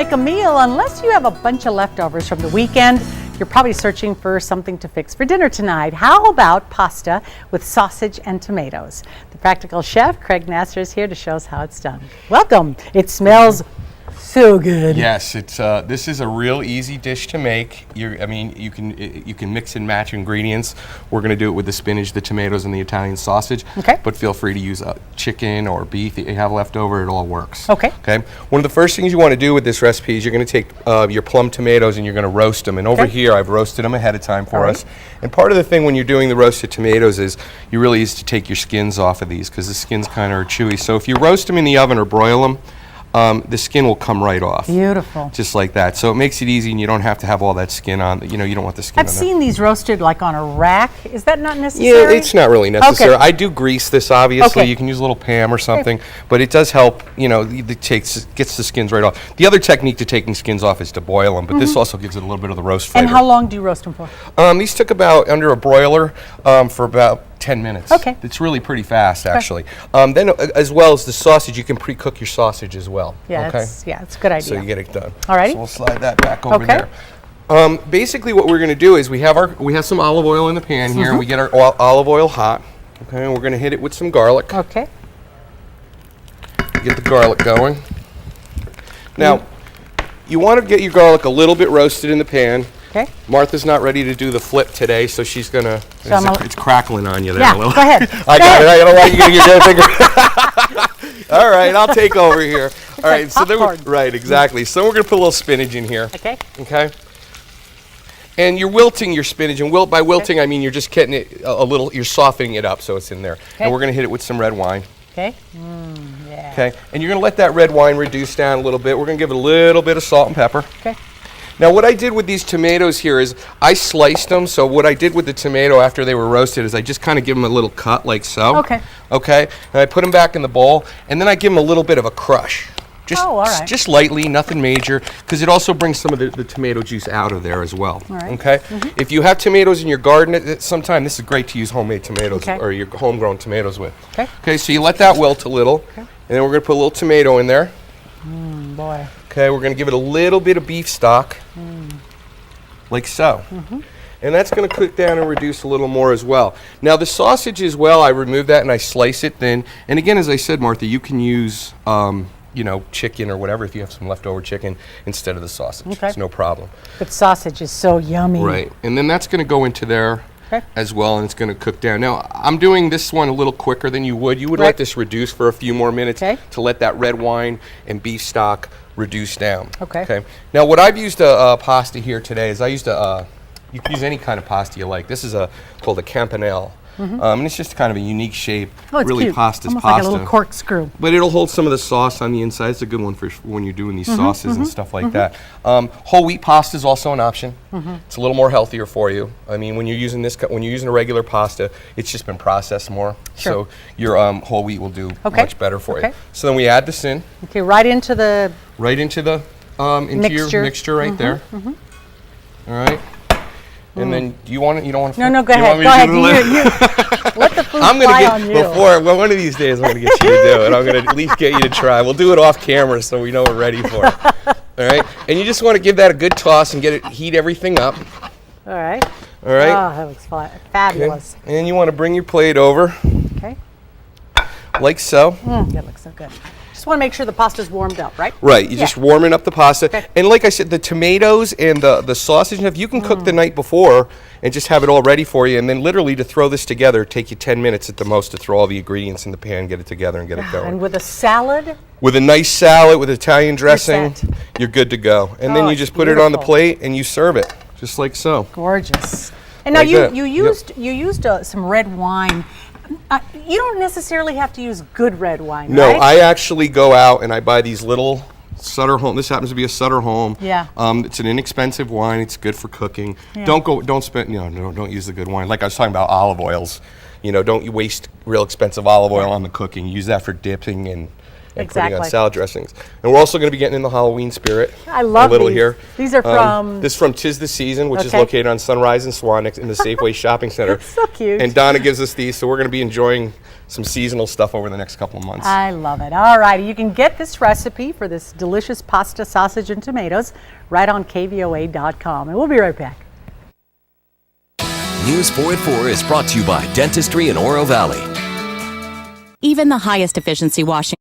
Make a meal unless you have a bunch of leftovers from the weekend. You're probably searching for something to fix for dinner tonight. How about pasta with sausage and tomatoes? The practical chef, Craig Nassar, is here to show us how it's done. Welcome. It smells so good. Yes, it's this is a real easy dish to make. You can mix and match ingredients. We're going to do it with the spinach, the tomatoes, and the Italian sausage. Okay. But feel free to use chicken or beef that you have left over. It all works. Okay. Okay. One of the first things you want to do with this recipe is you're going to take your plum tomatoes and you're going to roast them. And over here, I've roasted them ahead of time for us. And part of the thing when you're doing the roasted tomatoes is you really is to take your skins off of these because the skins kind of are chewy. So if you roast them in the oven or broil them, the skin will come right off. Beautiful. Just like that. So it makes it easy and you don't have to have all that skin on. You know, you don't want the skin on I've there. seen these roasted like on a rack. Is that not necessary? Yeah, it's not really necessary. Okay. I do grease this, obviously. Okay. You can use a little Pam or something, but it does help, you know, gets the skins right off. The other technique to taking skins off is to boil them, but this also gives it a little bit of the roast flavor. And how long do you roast them for? These took about, under a broiler, for about 10 minutes. Okay. It's really pretty fast, actually. Then, as well as the sausage, you can pre-cook your sausage as well. Yeah, okay? it's a good idea. So you get it done. All right. So we'll slide that back over Okay. there. Basically, what we're going to do is we have some olive oil in the pan here. We get our olive oil hot. Okay, and we're going to hit it with some garlic. Okay. Get the garlic going. Now, you want to get your garlic a little bit roasted in the pan. Okay. Martha's not ready to do the flip today, so she's gonna. It's crackling on you there a little. Go ahead. I got it. I don't know why you're gonna get your finger. All right, I'll take over here. All right, like popcorn. Right, exactly. So we're gonna put a little spinach in here. Okay. Okay. And you're wilting your spinach, and by wilting I mean you're just getting it a little. You're softening it up so it's in there. Okay. And we're gonna hit it with some red wine. Okay. Yeah. Okay. And you're gonna let that red wine reduce down a little bit. We're gonna give it a little bit of salt and pepper. Okay. Now what I did with these tomatoes here is I sliced them. So what I did with the tomato after they were roasted is I just kind of give them a little cut like so. Okay. Okay. And I put them back in the bowl and then I give them a little bit of a crush. All right. Just lightly, nothing major, because it also brings some of the tomato juice out of there as well. All right. Okay. If you have tomatoes in your garden at some time, this is great to use homemade tomatoes or your homegrown tomatoes with. Okay. Okay. So you let that wilt a little, and then we're going to put a little tomato in there. Boy. Okay, we're going to give it a little bit of beef stock, like so. And that's going to cook down and reduce a little more as well. Now the sausage as well, I remove that and I slice it thin. And again, as I said, Martha, you can use, you know, chicken or whatever if you have some leftover chicken instead of the sausage. Okay. It's no problem. But sausage is so yummy. Right, and then that's going to go into there as well, and it's going to cook down. Now, I'm doing this one a little quicker than you would. You would let this reduce for a few more minutes to let that red wine and beef stock reduce down. Okay. Now, what I've used a pasta here today is I used you can use any kind of pasta you like. This is called a campanelle. And it's just kind of a unique shape. Oh, it's really cute. Pasta's almost pasta. like a little corkscrew. But it'll hold some of the sauce on the inside. It's a good one for when you're doing these sauces and stuff like that. Whole wheat pasta is also an option. It's a little more healthier for you. I mean, when you're using a regular pasta, it's just been processed more. Sure. So your whole wheat will do much better for you. So then we add this in. Okay, right into the your mixture right there. All right. And then you don't want to. No, go ahead. Go ahead. You let the food fly on you. One of these days I'm going to get you to do it. I'm going to at least get you to try. We'll do it off camera so we know we're ready for it. All right. And you just want to give that a good toss and heat everything up. All right. All right. Oh, that looks fabulous. Okay. And you want to bring your plate over. Okay. Like so. That looks so good. Just want to make sure the pasta's warmed up, right? Right, you're just warming up the pasta. And like I said, the tomatoes and the sausage, if you can cook the night before and just have it all ready for you, and then literally to throw this together, take you 10 minutes at the most to throw all the ingredients in the pan, get it together and get it going. And with a salad? With a nice salad with Italian dressing, you're good to go. And then you just put it on the plate and you serve it, just like so. Gorgeous. And now you used some red wine. You don't necessarily have to use good red wine, No, right? I actually go out and I buy these little Sutter Home. This happens to be a Sutter Home. Yeah. It's an inexpensive wine. It's good for cooking. Yeah. Don't use the good wine. Like I was talking about olive oils. You know, don't you waste real expensive olive oil on the cooking. Use that for dipping and and putting on salad dressings. And we're also going to be getting in the Halloween spirit. I love a little these. here. These are from... this is from 'Tis the Season, which is located on Sunrise and Swan in the Safeway Shopping Center. So cute. And Donna gives us these, so we're going to be enjoying some seasonal stuff over the next couple of months. I love it. All righty, you can get this recipe for this delicious pasta, sausage, and tomatoes right on KVOA.com. And we'll be right back. News 4 at 4 is brought to you by Dentistry in Oro Valley. Even the highest efficiency washing